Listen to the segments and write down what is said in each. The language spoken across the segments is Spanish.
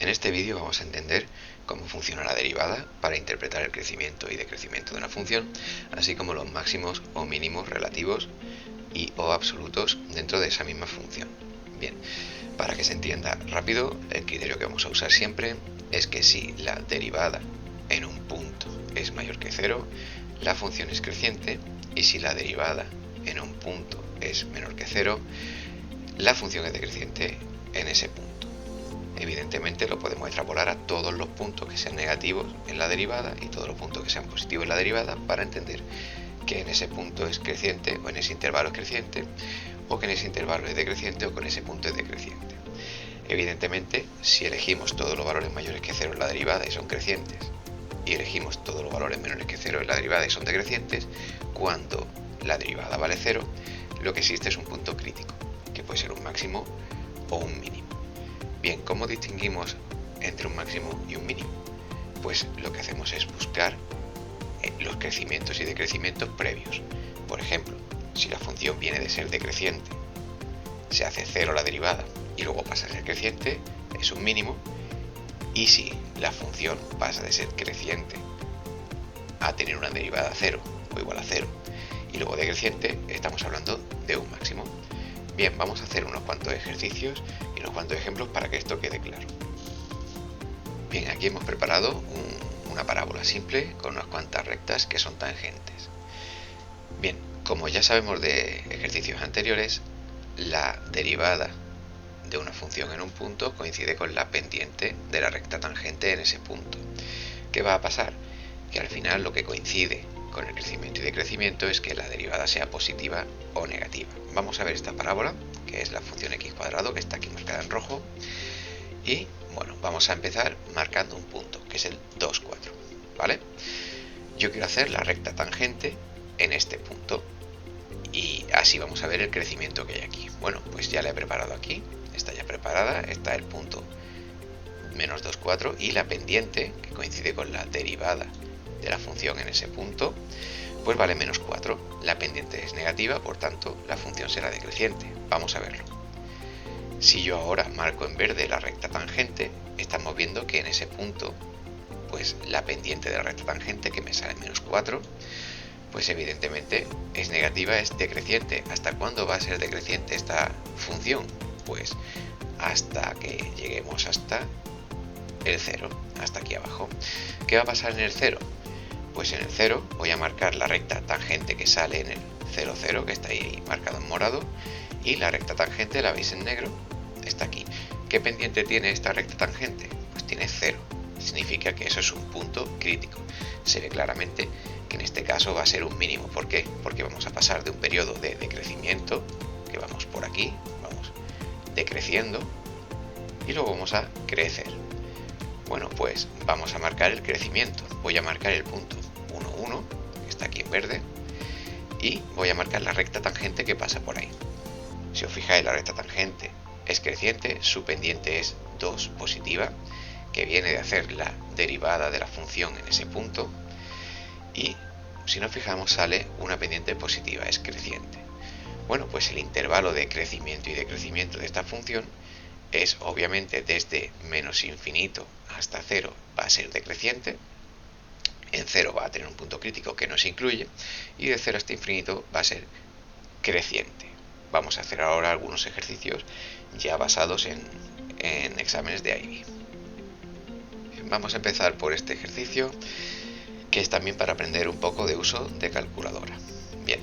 En este vídeo vamos a entender cómo funciona la derivada para interpretar el crecimiento y decrecimiento de una función, así como los máximos o mínimos relativos y o absolutos dentro de esa misma función. Bien, para que se entienda rápido, el criterio que vamos a usar siempre es que si la derivada en un punto es mayor que 0, la función es creciente, y si la derivada en un punto es menor que 0, la función es decreciente en ese punto. Evidentemente lo podemos extrapolar a todos los puntos que sean negativos en la derivada y todos los puntos que sean positivos en la derivada para entender que en ese punto es creciente o en ese intervalo es creciente, o que en ese intervalo es decreciente o que en ese punto es decreciente. Evidentemente, si elegimos todos los valores mayores que 0 en la derivada y son crecientes, y elegimos todos los valores menores que 0 en la derivada y son decrecientes, cuando la derivada vale 0, lo que existe es un punto crítico, que puede ser un máximo o un mínimo. Bien, ¿cómo distinguimos entre un máximo y un mínimo? Pues lo que hacemos es buscar los crecimientos y decrecimientos previos. Por ejemplo, si la función viene de ser decreciente, se hace 0 la derivada y luego pasa a ser creciente, es un mínimo. Y si la función pasa de ser creciente a tener una derivada 0 o igual a 0 y luego decreciente, estamos hablando de un máximo. Bien, vamos a hacer unos cuantos ejercicios y unos cuantos ejemplos para que esto quede claro. Bien, aquí hemos preparado una parábola simple con unas cuantas rectas que son tangentes. Bien, como ya sabemos de ejercicios anteriores, la derivada de una función en un punto coincide con la pendiente de la recta tangente en ese punto. ¿Qué va a pasar? Que al final lo que coincide con el crecimiento y decrecimiento es que la derivada sea positiva o negativa. Vamos a ver esta parábola, que es la función x cuadrado, que está aquí marcada en rojo. Y bueno, vamos a empezar marcando un punto, que es el 2, 4, ¿vale? Yo quiero hacer la recta tangente en este punto, y así vamos a ver el crecimiento que hay aquí. Bueno, pues ya la he preparado aquí, está ya preparada, está el punto menos 2, 4, y la pendiente, que coincide con la derivada de la función en ese punto, pues vale menos 4. La pendiente es negativa, por tanto la función será decreciente. Vamos a verlo. Si yo ahora marco en verde la recta tangente, estamos viendo que en ese punto, pues la pendiente de la recta tangente, que me sale menos 4, pues evidentemente es negativa, es decreciente. ¿Hasta cuándo va a ser decreciente esta función? Pues hasta que lleguemos hasta el 0, hasta aquí abajo. ¿Qué va a pasar en el 0? Pues en el 0 voy a marcar la recta tangente que sale en el 0, 0, que está ahí marcado en morado, y la recta tangente, la veis en negro, está aquí. ¿Qué pendiente tiene esta recta tangente? Pues tiene 0. Significa que eso es un punto crítico. Se ve claramente que en este caso va a ser un mínimo. ¿Por qué? Porque vamos a pasar de un periodo de decrecimiento, que vamos por aquí, vamos decreciendo, y luego vamos a crecer. Bueno, pues vamos a marcar el crecimiento. Voy a marcar el punto 1, 1, que está aquí en verde, y voy a marcar la recta tangente que pasa por ahí. Si os fijáis, la recta tangente es creciente, su pendiente es 2 positiva, que viene de hacer la derivada de la función en ese punto, y si nos fijamos sale una pendiente positiva, es creciente. Bueno, pues el intervalo de crecimiento y decrecimiento de esta función es obviamente desde menos infinito hasta 0 va a ser decreciente, en 0 va a tener un punto crítico que no se incluye, y de 0 hasta infinito va a ser creciente. Vamos a hacer ahora algunos ejercicios ya basados en exámenes de IB. Vamos a empezar por este ejercicio, que es también para aprender un poco de uso de calculadora. Bien,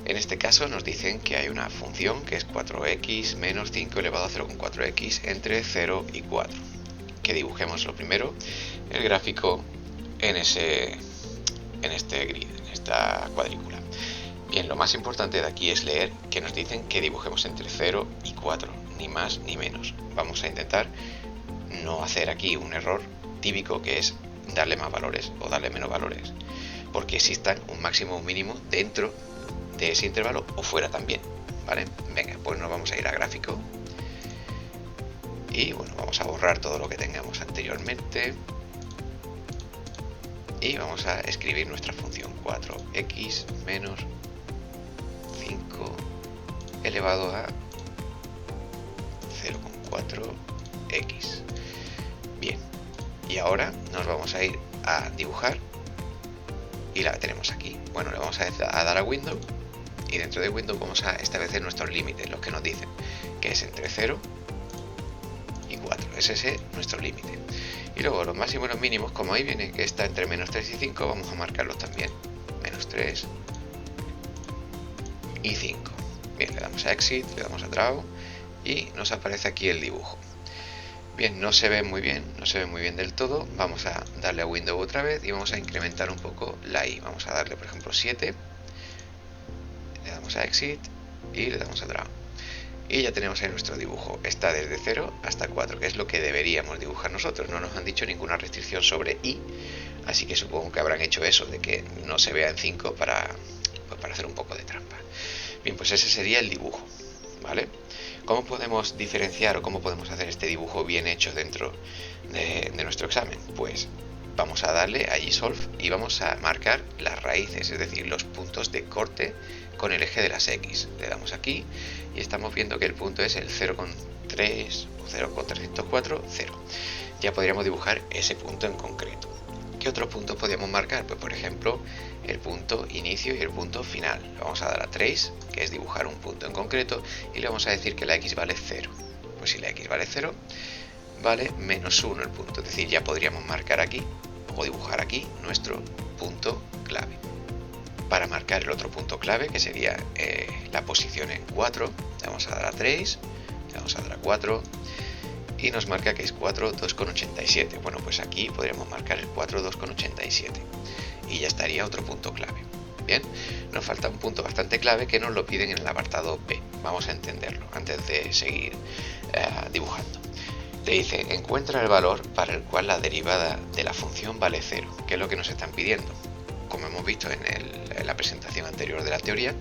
en este caso nos dicen que hay una función que es 4x menos 5 elevado a 0,4x entre 0 y 4. Que dibujemos lo primero el gráfico en este grid, en esta cuadrícula. Bien, lo más importante de aquí es leer que nos dicen que dibujemos entre 0 y 4, ni más ni menos. Vamos a intentar no hacer aquí un error típico, que es darle más valores o darle menos valores, porque existan un máximo o un mínimo dentro de ese intervalo o fuera también, ¿vale? Venga, pues nos vamos a ir a gráfico y bueno, vamos a borrar todo lo que tengamos anteriormente y vamos a escribir nuestra función 4x menos 5 elevado a 0,4x. Bien, Y ahora nos vamos a ir a dibujar y la tenemos aquí. Bueno, le vamos a dar a Window y dentro de Window vamos a establecer nuestros límites, los que nos dicen que es entre 0 y 4. Ese es nuestro límite. Y luego los máximos y los mínimos, como ahí viene que está entre menos 3 y 5, vamos a marcarlos también. Menos 3 y 5. Bien, le damos a Exit, le damos a Draw y nos aparece aquí el dibujo. Bien, no se ve muy bien, no se ve muy bien del todo. Vamos a darle a Window otra vez y vamos a incrementar un poco la I. Vamos a darle, por ejemplo, 7. Le damos a Exit y le damos a Draw. Y ya tenemos ahí nuestro dibujo. Está desde 0 hasta 4, que es lo que deberíamos dibujar nosotros. No nos han dicho ninguna restricción sobre I, así que supongo que habrán hecho eso, de que no se vea en 5 para hacer un poco de trampa. Bien, pues ese sería el dibujo, ¿vale? ¿Cómo podemos diferenciar o cómo podemos hacer este dibujo bien hecho dentro de nuestro examen? Pues vamos a darle a Gsolve y vamos a marcar las raíces, es decir, los puntos de corte con el eje de las X. Le damos aquí y estamos viendo que el punto es el 0,3 o 0,304, 0. Ya podríamos dibujar ese punto en concreto. ¿Qué otros puntos podríamos marcar? Pues por ejemplo, el punto inicio y el punto final. Le vamos a dar a Trace, que es dibujar un punto en concreto, y le vamos a decir que la X vale 0. Pues si la X vale 0, vale menos 1 el punto. Es decir, ya podríamos marcar aquí o dibujar aquí nuestro punto clave. Para marcar el otro punto clave, que sería la posición en 4, le vamos a dar a Trace, le vamos a dar a 4, y nos marca que es 4,2,87. Bueno, pues aquí podríamos marcar el 4,2,87 y ya estaría otro punto clave. Bien, nos falta un punto bastante clave que nos lo piden en el apartado B. Vamos a entenderlo antes de seguir dibujando. Te dice, encuentra el valor para el cual la derivada de la función vale 0, que es lo que nos están pidiendo. Como hemos visto en la presentación anterior de la teoría,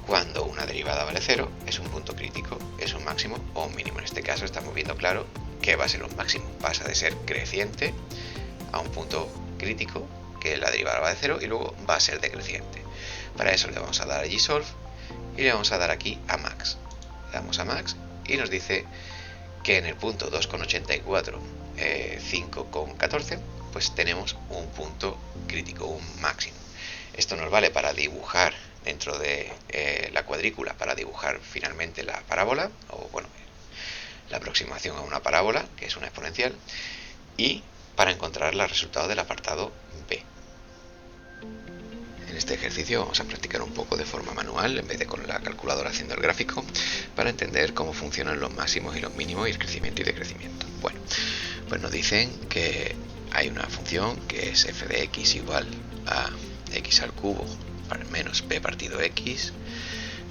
cuando una derivada vale 0, es un punto crítico, es un máximo o un mínimo. En este caso estamos viendo claro que va a ser un máximo. Pasa de ser creciente a un punto crítico, que la derivada va de 0, y luego va a ser decreciente. Para eso le vamos a dar a Gsolve y le vamos a dar aquí a Max. Le damos a Max y nos dice que en el punto 2,84, 5,14, pues tenemos un punto crítico, un máximo. Esto nos vale para dibujar dentro de la cuadrícula, para dibujar finalmente la parábola, o bueno, la aproximación a una parábola, que es una exponencial, y para encontrar el resultado del apartado B. En este ejercicio vamos a practicar un poco de forma manual, en vez de con la calculadora haciendo el gráfico, para entender cómo funcionan los máximos y los mínimos y el crecimiento y decrecimiento. Bueno, pues nos dicen que hay una función que es f de x igual a x al cubo menos p partido x,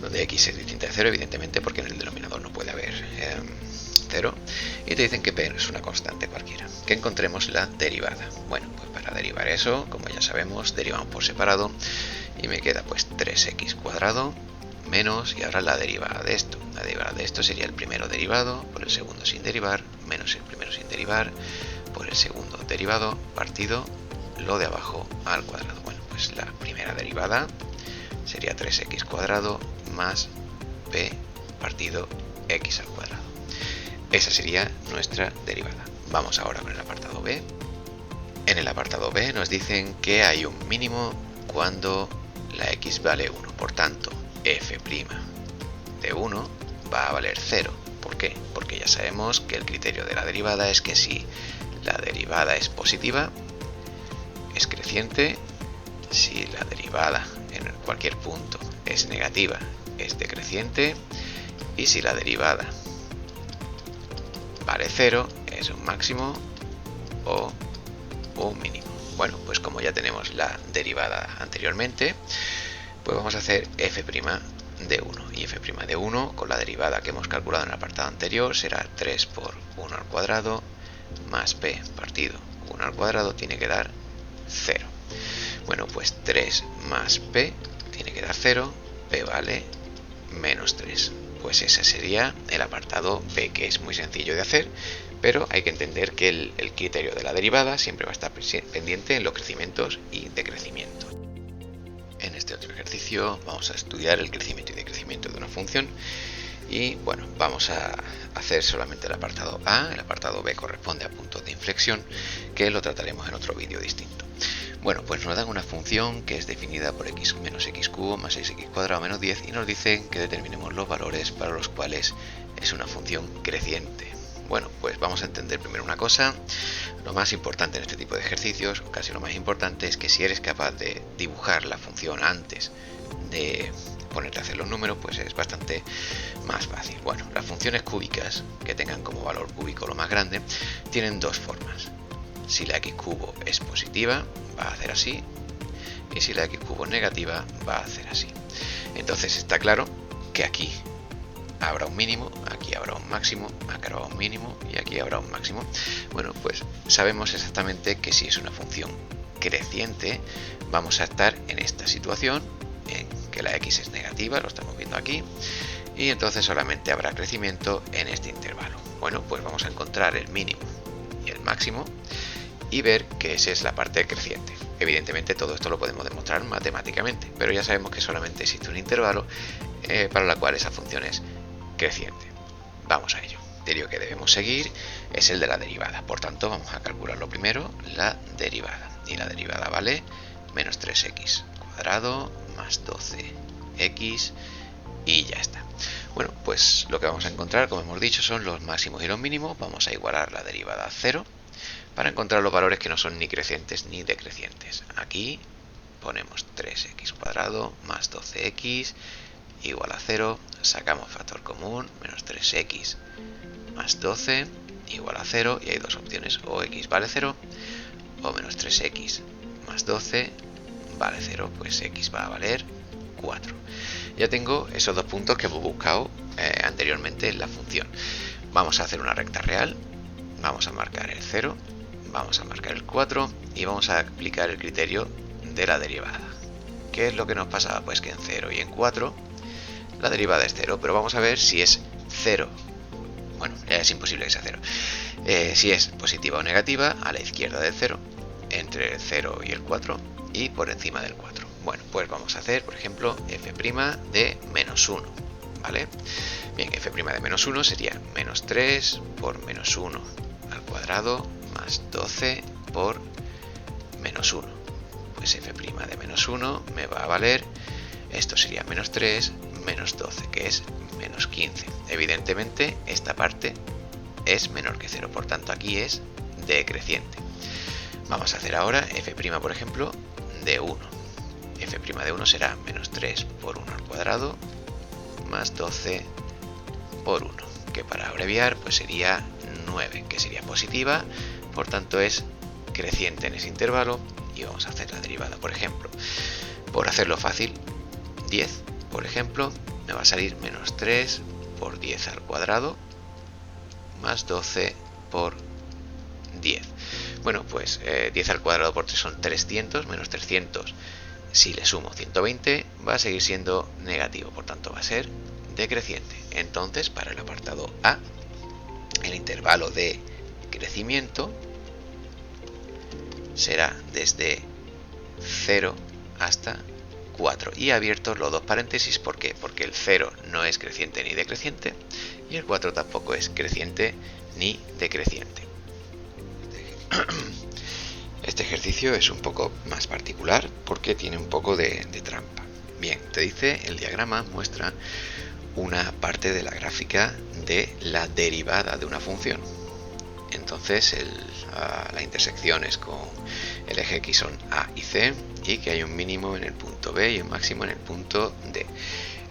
donde x es distinta de 0, evidentemente, porque en el denominador no puede haber 0, y te dicen que p es una constante cualquiera. Que encontremos la derivada. Bueno, pues para derivar eso, como ya sabemos, derivamos por separado y me queda pues 3x cuadrado menos, y ahora la derivada de esto. La derivada de esto sería el primero derivado por el segundo sin derivar, menos el primero sin derivar por el segundo derivado, partido lo de abajo al cuadrado. Bueno, pues la primera derivada sería 3x cuadrado más p partido x al cuadrado. Esa sería nuestra derivada. Vamos ahora con el apartado B. En el apartado B nos dicen que hay un mínimo cuando la x vale 1. Por tanto, f' de 1 va a valer 0. ¿Por qué? Porque ya sabemos que el criterio de la derivada es que si la derivada es positiva, es creciente. Si la derivada en cualquier punto es negativa, es decreciente. Y si la derivada vale 0, es un máximo o un mínimo. Bueno, pues como ya tenemos la derivada anteriormente, pues vamos a hacer f' de 1. Y f' de 1 con la derivada que hemos calculado en el apartado anterior será 3 por 1 al cuadrado más p partido 1 al cuadrado tiene que dar 0. Bueno, pues 3 más p tiene que dar 0, p vale menos 3. Pues ese sería el apartado B, que es muy sencillo de hacer, pero hay que entender que el criterio de la derivada siempre va a estar pendiente en los crecimientos y decrecimientos. En este otro ejercicio vamos a estudiar el crecimiento y decrecimiento de una función Y bueno, vamos a hacer solamente el apartado A. El apartado B corresponde a puntos de inflexión, que lo trataremos en otro vídeo distinto. Bueno, pues nos dan una función que es definida por x menos x cubo más 6x cuadrado menos 10 y nos dicen que determinemos los valores para los cuales es una función creciente. Bueno, pues vamos a entender primero una cosa. Lo más importante en este tipo de ejercicios, casi lo más importante, es que si eres capaz de dibujar la función antes de ponerte a hacer los números, pues es bastante más fácil. Bueno, las funciones cúbicas que tengan como valor cúbico lo más grande tienen dos formas. Si la x cubo es positiva, va a hacer así, y si la x cubo es negativa, va a hacer así. Entonces está claro que aquí habrá un mínimo, aquí habrá un máximo, aquí habrá un mínimo y aquí habrá un máximo. Bueno, pues sabemos exactamente que si es una función creciente, vamos a estar en esta situación, en que la x es negativa, lo estamos viendo aquí, y entonces solamente habrá crecimiento en este intervalo. Bueno, pues vamos a encontrar el mínimo y el máximo y ver que esa es la parte creciente. Evidentemente todo esto lo podemos demostrar matemáticamente, pero ya sabemos que solamente existe un intervalo para la cual esa función es creciente. Vamos a ello. El criterio que debemos seguir es el de la derivada. Por tanto, vamos a calcularlo primero, la derivada. Y la derivada vale menos 3x cuadrado más 12x y ya está. Bueno, pues lo que vamos a encontrar, como hemos dicho, son los máximos y los mínimos. Vamos a igualar la derivada a 0 para encontrar los valores que no son ni crecientes ni decrecientes. Aquí ponemos 3x cuadrado más 12x igual a 0, sacamos factor común, menos 3x más 12 igual a 0, y hay dos opciones, o x vale 0 o menos 3x más 12 vale 0, pues x va a valer 4. Ya tengo esos dos puntos que hemos buscado anteriormente en la función. Vamos a hacer una recta real, vamos a marcar el 0, vamos a marcar el 4 y vamos a aplicar el criterio de la derivada. ¿Qué es lo que nos pasaba? Pues que en 0 y en 4 la derivada es 0, pero vamos a ver si es 0. Bueno, es imposible que sea 0. Si es positiva o negativa, a la izquierda del 0, entre el 0 y el 4 y por encima del 4. Bueno, pues vamos a hacer, por ejemplo, f' de menos 1, ¿vale? Bien, f' de menos 1 sería menos 3 por menos 1 al cuadrado más 12 por menos 1. Pues f' de menos 1 me va a valer, esto sería menos 3 menos 12, que es menos 15. Evidentemente esta parte es menor que 0, por tanto aquí es decreciente. Vamos a hacer ahora f', por ejemplo, de 1. F' de 1 será menos 3 por 1 al cuadrado más 12 por 1, que para abreviar pues sería 9, que sería positiva, por tanto es creciente en ese intervalo. Y vamos a hacer la derivada, por ejemplo, por hacerlo fácil, 10, por ejemplo, me va a salir menos 3 por 10 al cuadrado más 12 por 10. Bueno, pues 10 al cuadrado por 3 son 300, menos 300, si le sumo 120, va a seguir siendo negativo, por tanto va a ser decreciente. Entonces, para el apartado A, el intervalo de crecimiento será desde 0 hasta 4 y abiertos los dos paréntesis. ¿Por qué? Porque el 0 no es creciente ni decreciente y el 4 tampoco es creciente ni decreciente. Este ejercicio es un poco más particular porque tiene un poco de trampa. Bien, te dice, el diagrama muestra una parte de la gráfica de la derivada de una función. Entonces la intersección es con el eje X son A y C y que hay un mínimo en el punto B y un máximo en el punto D.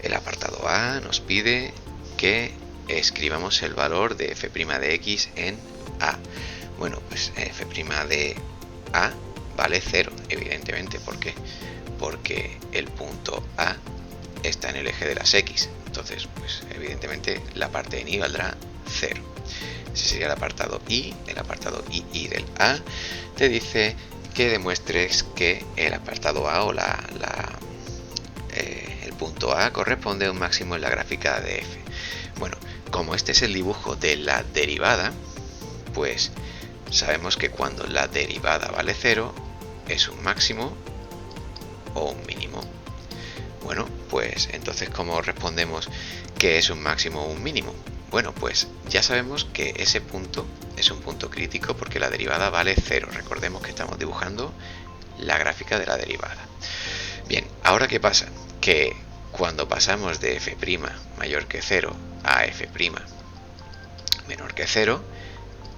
El apartado A nos pide que escribamos el valor de f' de X en A. Bueno, pues f' de A vale 0, evidentemente. ¿Por qué? Porque el punto A está en el eje de las X. Entonces, pues evidentemente la parte en Y valdrá 0. Ese sería el apartado I. El apartado I del A te dice que demuestres que el apartado A o el punto A corresponde a un máximo en la gráfica de f. Bueno, como este es el dibujo de la derivada, pues sabemos que cuando la derivada vale 0 es un máximo o un mínimo. Bueno, pues entonces, ¿cómo respondemos que es un máximo o un mínimo? Bueno, pues ya sabemos que ese punto es un punto crítico porque la derivada vale 0. Recordemos que estamos dibujando la gráfica de la derivada. Bien, ¿ahora qué pasa? Que cuando pasamos de f' mayor que 0 a f' menor que 0,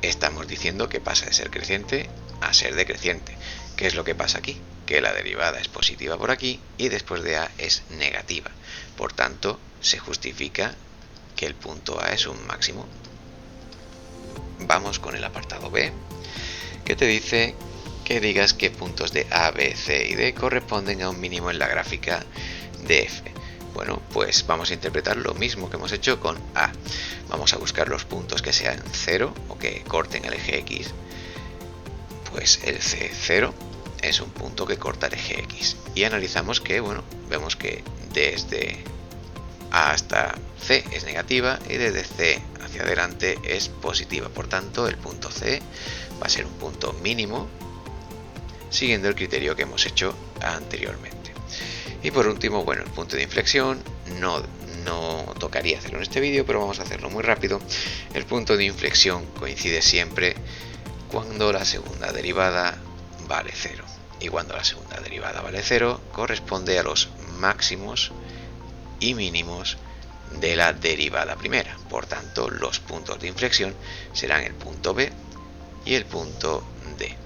estamos diciendo que pasa de ser creciente a ser decreciente. ¿Qué es lo que pasa aquí? Que la derivada es positiva por aquí y después de a es negativa. Por tanto, se justifica que el punto a es un máximo. Vamos con el apartado B, que te dice que digas qué puntos de A, B, C y D corresponden a un mínimo en la gráfica de f. Bueno, pues vamos a interpretar lo mismo que hemos hecho con A. Vamos a buscar los puntos que sean 0 o que corten el eje X. Pues el C0 es un punto que corta el eje X. Y analizamos que, bueno, vemos que desde A hasta C es negativa y desde C hacia adelante es positiva. Por tanto, el punto C va a ser un punto mínimo siguiendo el criterio que hemos hecho anteriormente. Y por último, bueno, el punto de inflexión no tocaría hacerlo en este vídeo, pero vamos a hacerlo muy rápido. El punto de inflexión coincide siempre cuando la segunda derivada vale 0. Y cuando la segunda derivada vale 0, corresponde a los máximos y mínimos de la derivada primera. Por tanto, los puntos de inflexión serán el punto B y el punto D.